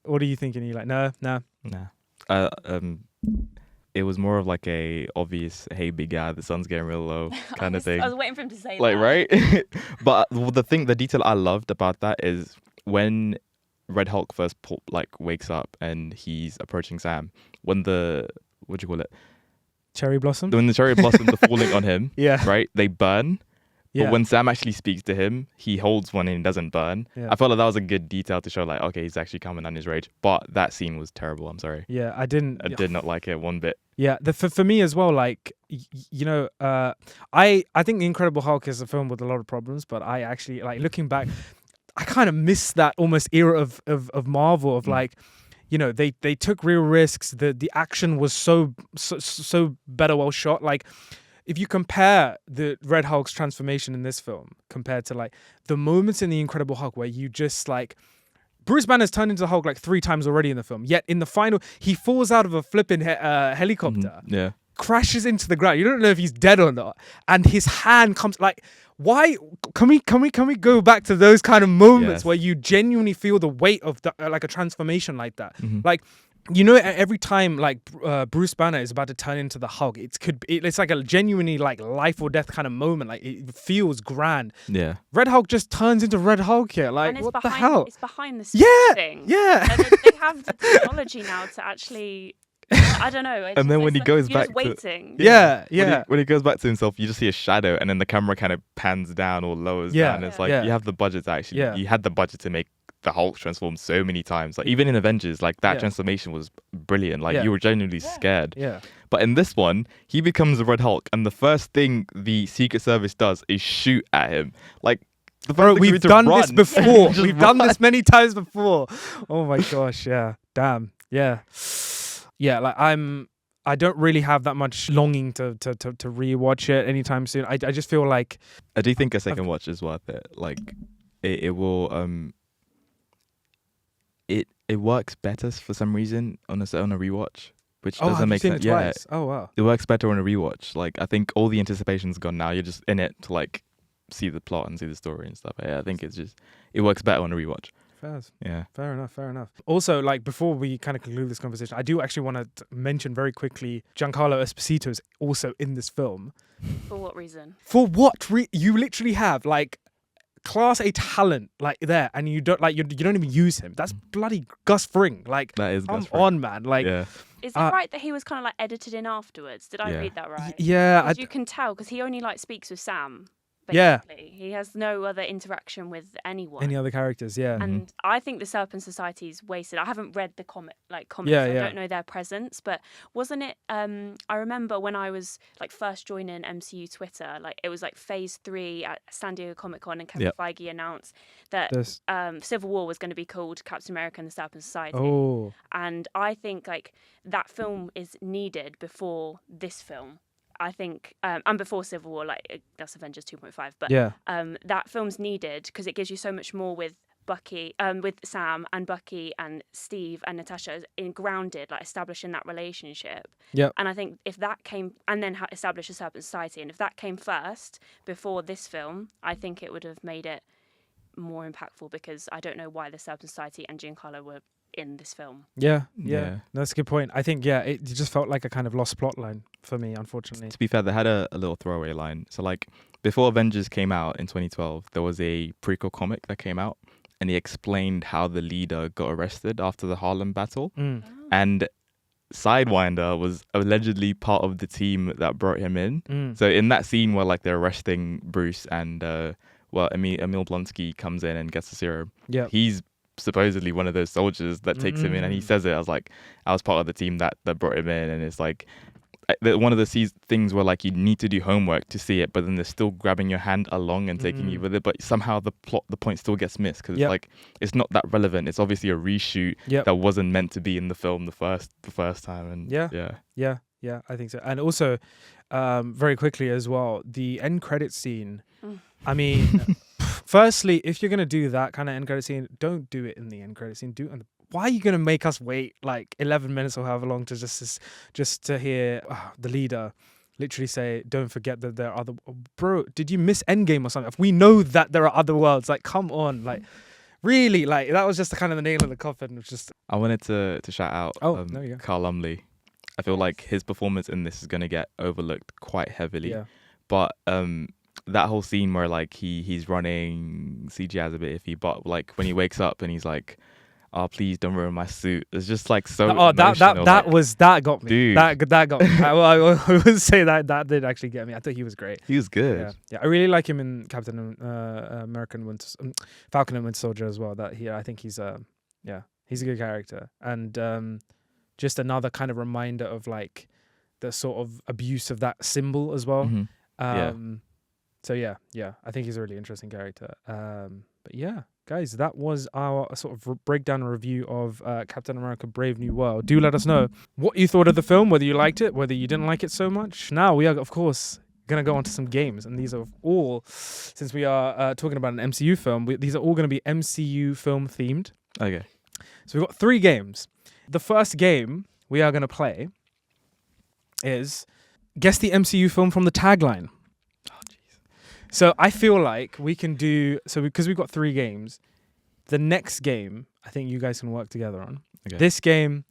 Speaker 1: What are you thinking? Are you like, nah?
Speaker 2: It was more of like a obvious, hey, big guy, the sun's getting real low kind of thing.
Speaker 3: I was waiting for him to say
Speaker 2: like,
Speaker 3: that.
Speaker 2: Right? But the detail I loved about that is when Red Hulk first wakes up and he's approaching Sam, when what do you call it?
Speaker 1: Cherry blossom?
Speaker 2: When the cherry blossoms are falling on him, right? They burn. But when Sam actually speaks to him, he holds one and it doesn't burn. I felt like that was a good detail to show, like, okay, he's actually coming on his rage. But that scene was terrible. I'm sorry.
Speaker 1: Yeah, I did
Speaker 2: not like it one bit.
Speaker 1: Yeah, for me as well, like, you know, I think The Incredible Hulk is a film with a lot of problems, but I actually, like, looking back, I kind of miss that almost era of Marvel of like, you know, they took real risks. The action was so better well shot. Like, if you compare the Red Hulk's transformation in this film compared to, like, the moments in The Incredible Hulk where you just, like, Bruce Banner's turned into the Hulk like 3 times already in the film. Yet in the final, he falls out of a flipping helicopter, crashes into the ground. You don't know if he's dead or not, and his hand comes. Like, why? Can we go back to those kind of moments where you genuinely feel the weight of like a transformation like that? Like, you know, every time, like, Bruce Banner is about to turn into the Hulk, it's like a genuinely, like, life or death kind of moment. Like, it feels grand.
Speaker 2: Yeah.
Speaker 1: Red Hulk just turns into Red Hulk here. Like, what the hell?
Speaker 3: It's behind the scenes thing.
Speaker 1: Yeah.
Speaker 3: They have the technology now to actually. I don't know.
Speaker 2: And then when he goes back,
Speaker 3: waiting.
Speaker 2: When he goes back to himself, you just see a shadow, and then the camera kind of pans down or lowers down. It's like you have the budget to actually. You had the budget to make the Hulk transform so many times. Like, even in Avengers, like, that transformation was brilliant. Like, you were genuinely scared. But in this one, he becomes the Red Hulk, and the first thing the Secret Service does is shoot at him. Like,
Speaker 1: bro, we've done this before. We've done this many times before. Oh my gosh, yeah. Damn. Yeah. Yeah, like, I don't really have that much longing to rewatch it anytime soon. I just feel like
Speaker 2: I do think a second watch is worth it. Like, it will it works better for some reason on a rewatch, which doesn't make sense.
Speaker 1: Oh wow.
Speaker 2: It works better on a rewatch. Like, I think all the anticipation's gone now. You're just in it to, like, see the plot and see the story and stuff. I think it works better on a rewatch. Fair
Speaker 1: enough. Also, like, before we kind of conclude this conversation, I do actually want to mention very quickly Giancarlo Esposito is also in this film.
Speaker 3: For what reason?
Speaker 1: For what you literally have like Class A talent like there, and you don't you don't even use him. That's bloody Gus Fring. Like,
Speaker 2: that is
Speaker 1: come on, man. Like,
Speaker 2: yeah.
Speaker 3: Is it right that he was kind of like edited in afterwards? Did I read that right?
Speaker 1: Yeah,
Speaker 3: you can tell because he only like speaks with Sam.
Speaker 1: Yeah,
Speaker 3: he has no other interaction with anyone.
Speaker 1: Any other characters? Yeah,
Speaker 3: and I think the Serpent Society is wasted. I haven't read the comics.
Speaker 1: Yeah,
Speaker 3: I don't know their presence, but wasn't it? I remember when I was like first joining MCU Twitter, like it was like Phase 3 at San Diego Comic Con, and Kevin Feige announced that Civil War was going to be called Captain America and the Serpent Society.
Speaker 1: Oh,
Speaker 3: and I think like that film is needed before this film. I think, and before Civil War, like that's Avengers 2.5, but that film's needed because it gives you so much more with Bucky, with Sam and Bucky and Steve and Natasha in grounded, like establishing that relationship.
Speaker 1: Yeah.
Speaker 3: And I think if that came, and then establish a Serpent Society, and if that came first before this film, I think it would have made it more impactful because I don't know why the Serpent Society and Giancarlo were in this film.
Speaker 1: Yeah. That's a good point. I think, it just felt like a kind of lost plot line for me, unfortunately.
Speaker 2: To be fair, they had a little throwaway line. So, like, before Avengers came out in 2012, there was a prequel comic that came out, and he explained how the leader got arrested after the Harlem battle. And Sidewinder was allegedly part of the team that brought him in. So in that scene where, like, they're arresting Bruce and, Emil Blonsky comes in and gets the serum.
Speaker 1: Yeah.
Speaker 2: He's supposedly one of those soldiers that takes him in, and he says it. I was part of the team that brought him in, and it's like one of the things where like you need to do homework to see it, but then they're still grabbing your hand along and taking you with it, but somehow the point still gets missed because it's like it's not that relevant. It's obviously a reshoot that wasn't meant to be in the film the first time. And
Speaker 1: yeah, I think so. And also, very quickly as well, the end credit scene. I mean. Firstly, if you're going to do that kind of end credit scene, don't do it in the end credit scene. Do it why are you going to make us wait like 11 minutes or however long to just to hear the leader literally say, don't forget that there are other... Bro, did you miss Endgame or something? If we know that there are other worlds, like, come on. Like, really, like, that was just the kind of the nail in the coffin. It was just...
Speaker 2: I wanted to shout out
Speaker 1: there you go.
Speaker 2: Carl Lumbly. I feel like his performance in this is going to get overlooked quite heavily.
Speaker 1: Yeah.
Speaker 2: But... that whole scene where like he's running, CGI is a bit iffy, but like when he wakes up and he's like, "Oh, please don't ruin my suit." It's just like so.
Speaker 1: Oh, that got me.
Speaker 2: Dude.
Speaker 1: That got me. I would say that did actually get me. I thought he was great.
Speaker 2: He was good.
Speaker 1: Yeah. I really like him in Captain Falcon and Winter Soldier as well. I think he's he's a good character, and just another kind of reminder of like the sort of abuse of that symbol as well. So I think he's a really interesting character. But yeah, guys, that was our sort of breakdown and review of Captain America: Brave New World. Do let us know what you thought of the film, whether you liked it, whether you didn't like it so much. Now we are, of course, going to go on to some games, and these are all, since we are talking about an MCU film, these are all going to be MCU film themed.
Speaker 2: Okay.
Speaker 1: So we've got 3 games. The first game we are going to play is guess the MCU film from the tagline. So I feel like we can do because we've got 3 games. The next game, I think you guys can work together on.
Speaker 2: Okay.
Speaker 1: This game,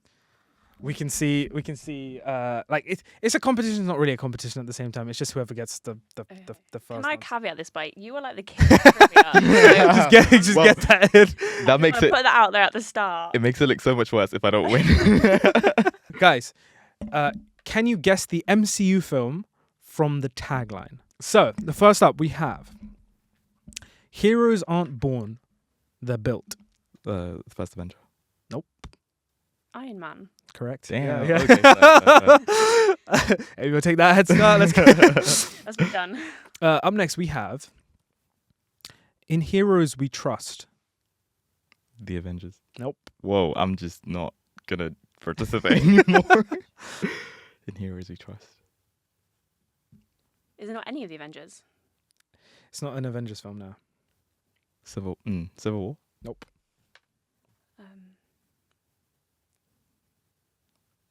Speaker 1: we can see. Like it's a competition. It's not really a competition at the same time. It's just whoever gets the first.
Speaker 3: Can I caveat this by you were like the king of trivia.
Speaker 1: Get that in.
Speaker 2: That makes it.
Speaker 3: Put that out there at the start.
Speaker 2: It makes it look so much worse if I don't win.
Speaker 1: Guys, can you guess the MCU film from the tagline? So, the first up we have Heroes Aren't Born, They're Built.
Speaker 2: The first Avenger.
Speaker 1: Nope.
Speaker 3: Iron Man.
Speaker 1: Correct.
Speaker 2: Damn.
Speaker 1: Yeah.
Speaker 2: Okay, fair.
Speaker 1: Hey, we'll take that head start. Let's go.
Speaker 3: That's been done.
Speaker 1: Up next we have In Heroes We Trust.
Speaker 2: The Avengers.
Speaker 1: Nope.
Speaker 2: Whoa, I'm just not going to participate anymore. In Heroes We Trust.
Speaker 3: Is it not any of the Avengers?
Speaker 1: It's not an Avengers film now.
Speaker 2: Civil War?
Speaker 1: Nope.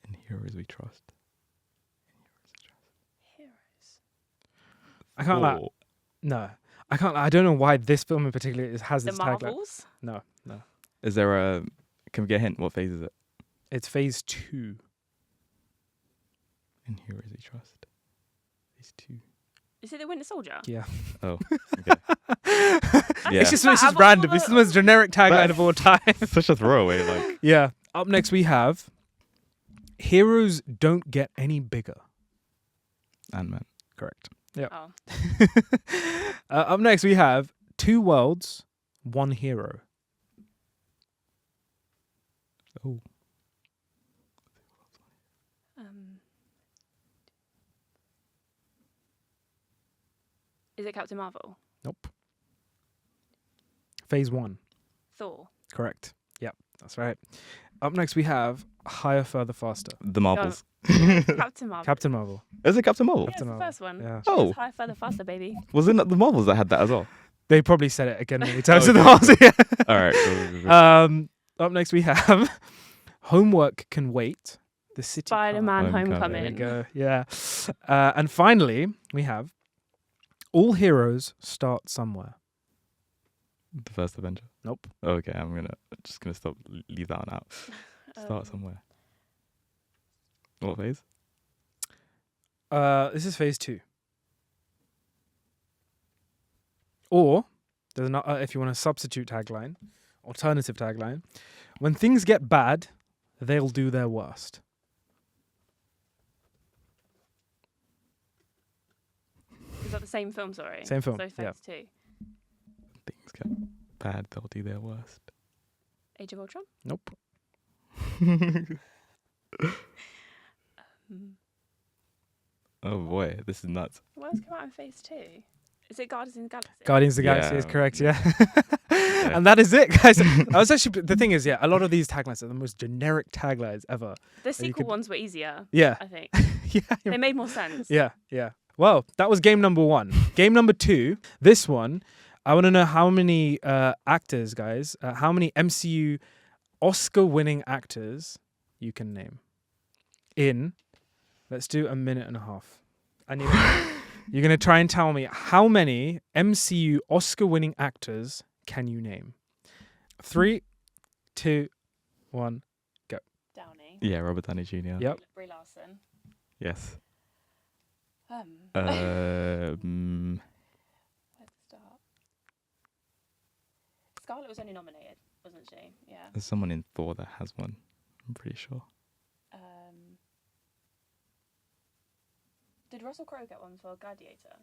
Speaker 2: In Heroes We Trust.
Speaker 3: Heroes.
Speaker 1: I can't lie. No. I don't know why this film in particular has
Speaker 3: The
Speaker 1: this tagline.
Speaker 3: Marvels.
Speaker 1: No.
Speaker 2: Is there a? Can we get a hint? What phase is it?
Speaker 1: It's phase 2.
Speaker 2: In Heroes We Trust. Phase 2.
Speaker 3: Is it the Winter Soldier?
Speaker 1: Yeah.
Speaker 2: Oh. Okay. Yeah.
Speaker 1: It's just
Speaker 3: But
Speaker 1: random. This is the most generic tagline of all time.
Speaker 2: Such a throwaway. Like.
Speaker 1: Yeah. Up next we have Heroes Don't Get Any Bigger.
Speaker 2: Ant-Man.
Speaker 1: Correct. Yeah.
Speaker 3: Oh.
Speaker 1: Up next we have Two Worlds, One Hero.
Speaker 2: Oh.
Speaker 3: Is it Captain Marvel?
Speaker 1: Nope. Phase 1.
Speaker 3: Thor.
Speaker 1: Correct. Yep, that's right. Up next we have Higher, Further, Faster.
Speaker 2: The Marvels.
Speaker 3: Captain Marvel.
Speaker 1: Captain Marvel.
Speaker 2: Is it Captain Marvel?
Speaker 3: Yeah, it's the
Speaker 1: Marvel.
Speaker 3: first one.
Speaker 1: Yeah.
Speaker 2: Oh.
Speaker 3: Higher, further, faster, baby.
Speaker 2: Was it not the Marvels that had that as well?
Speaker 1: They probably said it again many times in the
Speaker 2: Okay.
Speaker 1: house. Yeah.
Speaker 2: All right. Cool.
Speaker 1: Up next we have Homework Can Wait. The City
Speaker 3: Spider-Man
Speaker 2: Homecoming.
Speaker 1: Car.
Speaker 3: Homecoming.
Speaker 1: There we go. Yeah. And finally we have All Heroes Start Somewhere.
Speaker 2: The first Avenger.
Speaker 1: Nope.
Speaker 2: Okay, I'm just gonna stop. Leave that one out. Start somewhere. What phase?
Speaker 1: This is phase 2. Or there's another, if you want a substitute tagline, alternative tagline. When things get bad, they'll do their worst.
Speaker 3: Is that the same film, sorry?
Speaker 1: Same film,
Speaker 3: So phase
Speaker 1: yeah.
Speaker 3: 2.
Speaker 2: Things get bad, they'll do their worst.
Speaker 3: Age of Ultron?
Speaker 1: Nope.
Speaker 2: Oh boy, this is nuts.
Speaker 3: What else came out in phase 2? Is it Guardians of the Galaxy?
Speaker 1: Guardians of the Galaxy is
Speaker 2: Yeah.
Speaker 1: correct, yeah. And that is it, guys. I was actually, the thing is, yeah, a lot of these taglines are the most generic taglines ever.
Speaker 3: The sequel
Speaker 1: could-
Speaker 3: ones were easier,
Speaker 1: Yeah.
Speaker 3: I think.
Speaker 1: Yeah.
Speaker 3: They made more sense.
Speaker 1: Yeah, yeah. Well, that was game number 1. Game number 2, this one, I want to know how many actors, guys, how many MCU Oscar-winning actors you can name. Let's do a minute and a half. And you're going to try and tell me how many MCU Oscar-winning actors can you name? 3, 2, 1.
Speaker 3: Downey.
Speaker 2: Yeah, Robert Downey Jr.
Speaker 1: Yep.
Speaker 3: Brie Larson.
Speaker 2: Yes.
Speaker 3: Where to start? Scarlett was only nominated, wasn't she? Yeah.
Speaker 2: There's someone in Thor that has one. I'm pretty sure.
Speaker 3: Did Russell Crowe get one for Gladiator?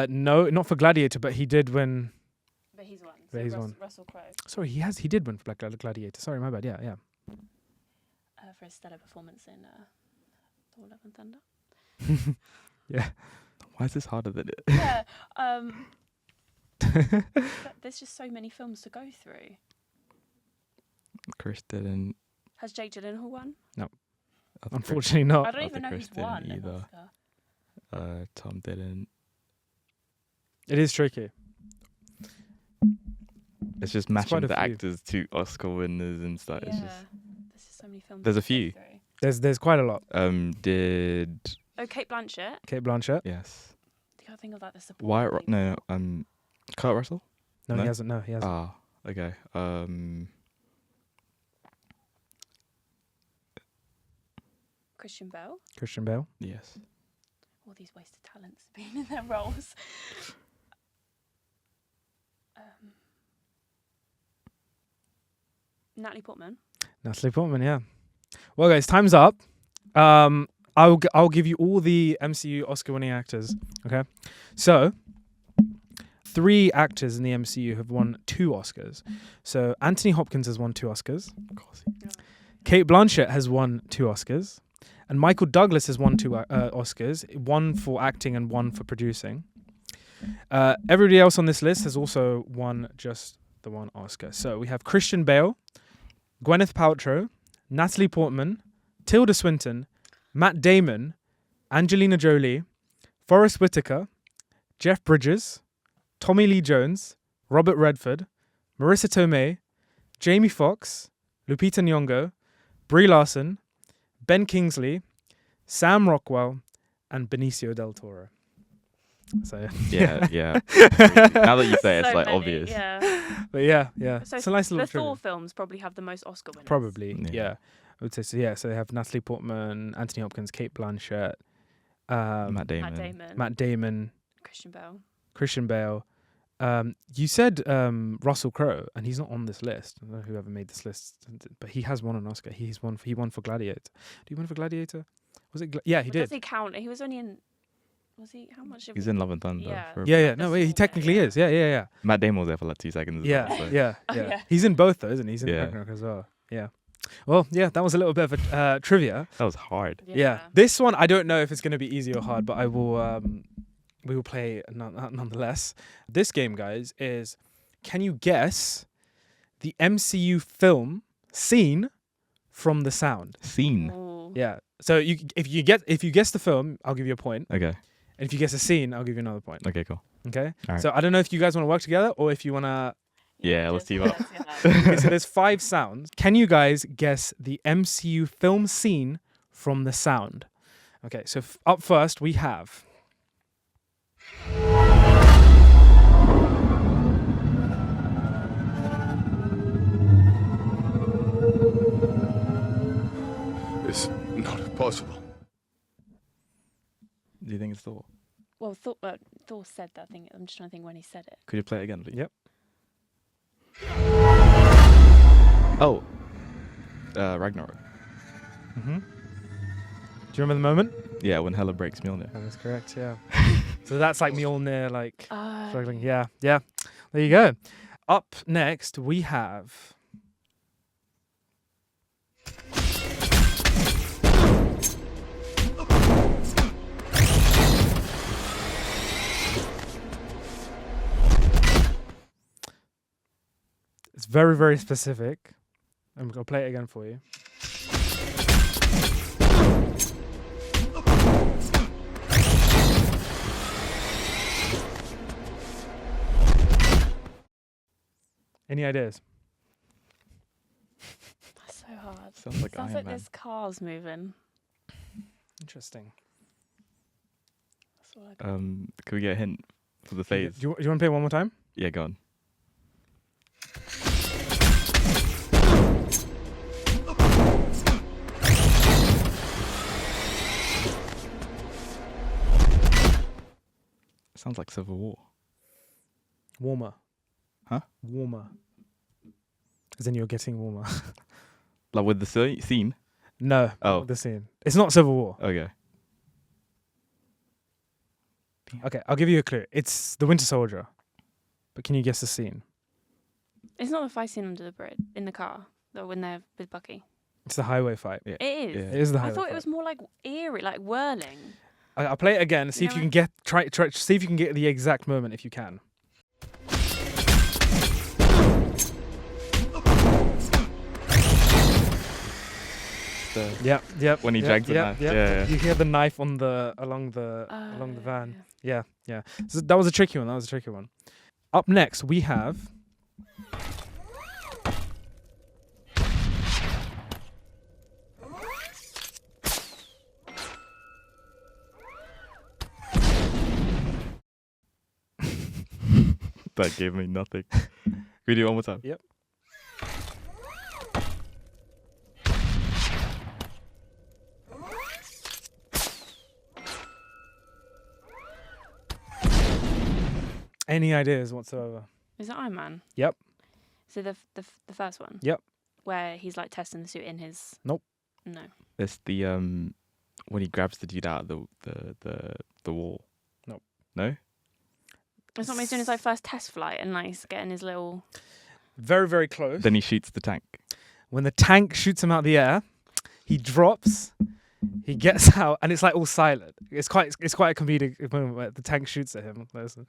Speaker 1: No, not for Gladiator, but he did win.
Speaker 3: But he's won.
Speaker 1: But he's won.
Speaker 3: Russell Crowe
Speaker 1: Sorry, he did win for Black Gladiator. Sorry, my bad. Yeah.
Speaker 3: for his stellar performance in Thor: Love and Thunder.
Speaker 1: Yeah.
Speaker 2: Why is this harder than it?
Speaker 3: Yeah. There's just so many films to go through.
Speaker 2: Chris didn't.
Speaker 3: Has Jake Gyllenhaal won?
Speaker 1: Unfortunately not.
Speaker 3: I don't even know
Speaker 2: Chris
Speaker 3: who's won
Speaker 2: didn't
Speaker 3: an
Speaker 2: either.
Speaker 3: Oscar.
Speaker 2: Tom didn't.
Speaker 1: It is tricky.
Speaker 2: It's just
Speaker 1: quite
Speaker 2: matching
Speaker 1: a
Speaker 2: the
Speaker 1: few.
Speaker 2: actors to Oscar winners and stuff. It's
Speaker 3: Yeah.
Speaker 2: just.
Speaker 3: There's just so many films.
Speaker 2: There's a
Speaker 3: to go
Speaker 2: few.
Speaker 3: through.
Speaker 1: There's quite a lot.
Speaker 2: Did
Speaker 3: Oh, Kate Blanchett.
Speaker 1: Kate Blanchett.
Speaker 2: yes.
Speaker 3: You gotta think of like the support.
Speaker 2: Wyatt?
Speaker 3: people.
Speaker 2: No. Kurt Russell.
Speaker 1: No,
Speaker 2: No?
Speaker 1: he hasn't. No, he hasn't.
Speaker 2: Ah. Okay.
Speaker 3: Christian Bale.
Speaker 1: Christian Bale.
Speaker 2: Yes.
Speaker 3: All these wasted talents being in their roles. Natalie Portman.
Speaker 1: Natalie Portman. Yeah. Well, guys, time's up. I'll give you all the MCU Oscar-winning actors. Okay. So, 3 actors in the MCU have won 2 Oscars. So Anthony Hopkins has won 2 Oscars.
Speaker 2: Of course.
Speaker 1: Kate Blanchett has won 2 Oscars. And Michael Douglas has won 2 Oscars, 1 for acting and 1 for producing. Everybody else on this list has also won just the 1 Oscar. So we have Christian Bale, Gwyneth Paltrow, Natalie Portman, Tilda Swinton, Matt Damon, Angelina Jolie, Forrest Whitaker, Jeff Bridges, Tommy Lee Jones, Robert Redford, Marissa Tomei, Jamie Foxx, Lupita Nyong'o, Brie Larson, Ben Kingsley, Sam Rockwell, and Benicio del Toro. So
Speaker 2: Yeah. Now that you say it, it's
Speaker 3: So
Speaker 2: like
Speaker 3: many,
Speaker 2: obvious.
Speaker 3: Yeah.
Speaker 1: but yeah.
Speaker 3: So
Speaker 1: It's a nice
Speaker 3: the
Speaker 1: little
Speaker 3: Thor
Speaker 1: trivia.
Speaker 3: films probably have the most Oscar winners.
Speaker 1: Probably,
Speaker 2: Yeah.
Speaker 1: yeah. I would say so. Yeah, so they have Natalie Portman, Anthony Hopkins, Kate Blanchett,
Speaker 2: Matt Damon.
Speaker 1: Matt Damon,
Speaker 3: Christian Bale.
Speaker 1: You said Russell Crowe, and he's not on this list. I don't know whoever made this list, but he has won an Oscar. He won for Gladiator. Did he win for Gladiator? Was it? Yeah, he
Speaker 3: But
Speaker 1: did.
Speaker 3: Does he count? He was only in. Was he? How much?
Speaker 2: He's in Love and Thunder.
Speaker 3: Yeah.
Speaker 2: for a
Speaker 1: Yeah.
Speaker 2: bit.
Speaker 1: No,
Speaker 3: The
Speaker 1: he
Speaker 3: small
Speaker 1: technically
Speaker 3: bit,
Speaker 1: is. Yeah.
Speaker 2: Matt Damon was there for like 2 seconds. As
Speaker 1: Yeah,
Speaker 2: well, so.
Speaker 1: yeah.
Speaker 3: Oh, yeah.
Speaker 1: He's in both though, isn't he? He's in
Speaker 2: Yeah.
Speaker 1: Ragnarok as well. Yeah. Well, yeah, that was a little bit of a trivia.
Speaker 2: That was hard.
Speaker 1: Yeah. This one, I don't know if it's going to be easy or hard, but I will. We will play nonetheless. This game, guys, is can you guess the MCU film scene from the sound?
Speaker 2: Scene.
Speaker 3: Ooh.
Speaker 1: Yeah. So if you guess the film, I'll give you a point,
Speaker 2: Okay.
Speaker 1: and if you guess the scene, I'll give you another point.
Speaker 2: Okay. Cool.
Speaker 1: Okay.
Speaker 2: All right.
Speaker 1: So I don't know if you guys want to work together or if you want to.
Speaker 2: Yeah, let's team up.
Speaker 1: Okay, so there's 5 sounds. Can you guys guess the MCU film scene from the sound? Okay. So up first we have.
Speaker 4: It's not possible.
Speaker 2: Do you think it's Thor?
Speaker 3: Well, Thor said that thing. I'm just trying to think when he said it.
Speaker 2: Could you play it again, please?
Speaker 1: Yep.
Speaker 2: Oh. Ragnarok.
Speaker 1: Mm-hmm. Do you remember the moment?
Speaker 2: Yeah, when Hela breaks Mjolnir.
Speaker 1: That is correct. Yeah. So that's like Mjolnir, like struggling.
Speaker 3: Okay.
Speaker 1: Yeah. There you go. Up next we have. It's very, very specific. I'm gonna play it again for you. Any ideas?
Speaker 3: That's so hard.
Speaker 2: Sounds like
Speaker 3: Sounds
Speaker 2: Iron
Speaker 3: like
Speaker 2: Man.
Speaker 3: there's cars moving.
Speaker 1: Interesting.
Speaker 3: That's all I got.
Speaker 2: Could we get a hint for the phase?
Speaker 1: Do you want to play it one more time?
Speaker 2: Yeah, go on. Sounds like Civil War.
Speaker 1: Warmer.
Speaker 2: Huh?
Speaker 1: Warmer. As in you're getting warmer.
Speaker 2: Like with the scene?
Speaker 1: No.
Speaker 2: Oh.
Speaker 1: not the scene. It's not Civil War.
Speaker 2: Okay.
Speaker 1: Okay, I'll give you a clue. It's the Winter Soldier. But can you guess the scene?
Speaker 3: It's not the fight scene under the bridge in the car, though, when they're with Bucky.
Speaker 1: It's the highway fight.
Speaker 2: Yeah.
Speaker 3: It is.
Speaker 2: Yeah.
Speaker 1: It is the
Speaker 3: I
Speaker 1: highway
Speaker 3: thought
Speaker 1: fight.
Speaker 3: it was more like eerie, like whirling.
Speaker 1: I'll play it again. See if you can get try see if you can get the exact moment if you can. Yep.
Speaker 2: When he drags the knife. Yeah.
Speaker 1: You hear the knife on the along the van. Yeah. So that was a tricky one. Up next we have
Speaker 2: That gave me nothing. Can we do it one more time?
Speaker 1: Yep. Any ideas whatsoever?
Speaker 3: Is it Iron Man?
Speaker 1: Yep.
Speaker 3: So the first one?
Speaker 1: Yep.
Speaker 3: Where he's like testing the suit in his.
Speaker 1: Nope.
Speaker 3: No.
Speaker 2: It's the when he grabs the dude out of the wall.
Speaker 1: Nope.
Speaker 2: No?
Speaker 3: It's not when he's doing his like first test flight and like he's getting his little.
Speaker 1: Very, very close.
Speaker 2: Then he shoots the tank.
Speaker 1: When the tank shoots him out the air, he drops, he gets out, and it's like all silent. It's quite a comedic moment where the tank shoots at him. Listen.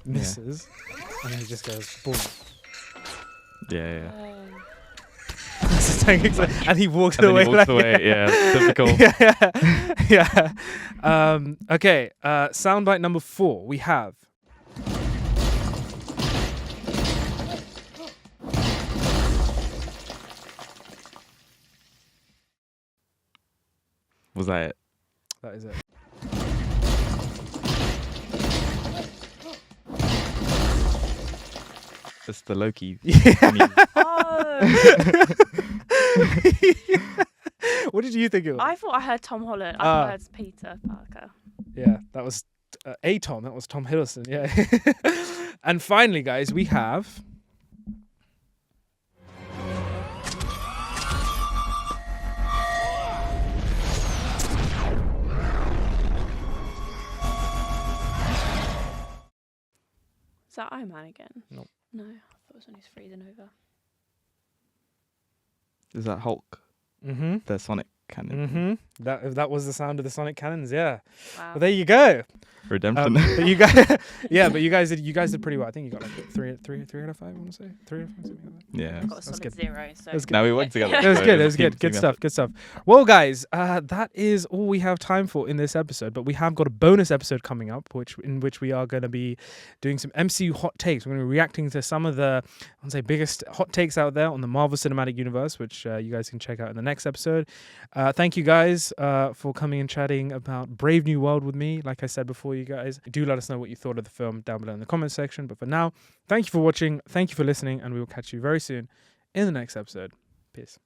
Speaker 1: Misses, and then he just goes boom.
Speaker 2: Yeah.
Speaker 1: That's the tank and he walks
Speaker 2: And then
Speaker 1: away.
Speaker 2: he walks away. Yeah, typical.
Speaker 1: Yeah. Okay. Soundbite number 4. We have.
Speaker 2: Was that it?
Speaker 1: That is it.
Speaker 2: It's the Loki.
Speaker 1: Yeah.
Speaker 3: Oh,
Speaker 1: What did you think it was?
Speaker 3: I thought I heard Tom Holland. I thought I heard Peter Parker.
Speaker 1: Yeah, that was Tom. That was Tom Hiddleston. Yeah. And finally, guys, we have.
Speaker 3: Is that Iron Man again?
Speaker 1: Nope.
Speaker 3: No, I thought it was when he's freezing over.
Speaker 2: Is that Hulk?
Speaker 1: Mm-hmm.
Speaker 2: The Sonic cannon.
Speaker 1: Mm-hmm. That was the sound of the Sonic cannons. Yeah.
Speaker 3: Wow.
Speaker 1: Well, there you go.
Speaker 2: Redemption.
Speaker 1: But you guys, yeah, but you guys did pretty well. I think you got like three out of 5. I want to say 3 out of 5, something like that.
Speaker 2: Yeah.
Speaker 3: I've got a
Speaker 1: That's
Speaker 3: solid
Speaker 1: good.
Speaker 3: 0. So.
Speaker 1: That was good.
Speaker 2: Now we work together.
Speaker 1: It was
Speaker 2: so
Speaker 1: good. It was
Speaker 2: team-
Speaker 1: good. Good
Speaker 2: team
Speaker 1: stuff.
Speaker 2: effort.
Speaker 1: Good stuff. Well, guys, that is all we have time for in this episode. But we have got a bonus episode coming up, in which we are going to be doing some MCU hot takes. We're going to be reacting to some of the, I want to say, biggest hot takes out there on the Marvel Cinematic Universe, which you guys can check out in the next episode. Thank you guys for coming and chatting about Brave New World with me. Like I said before, you guys do let us know what you thought of the film down below in the comment section. But for now, thank you for watching. Thank you for listening, and we will catch you very soon in the next episode. Peace.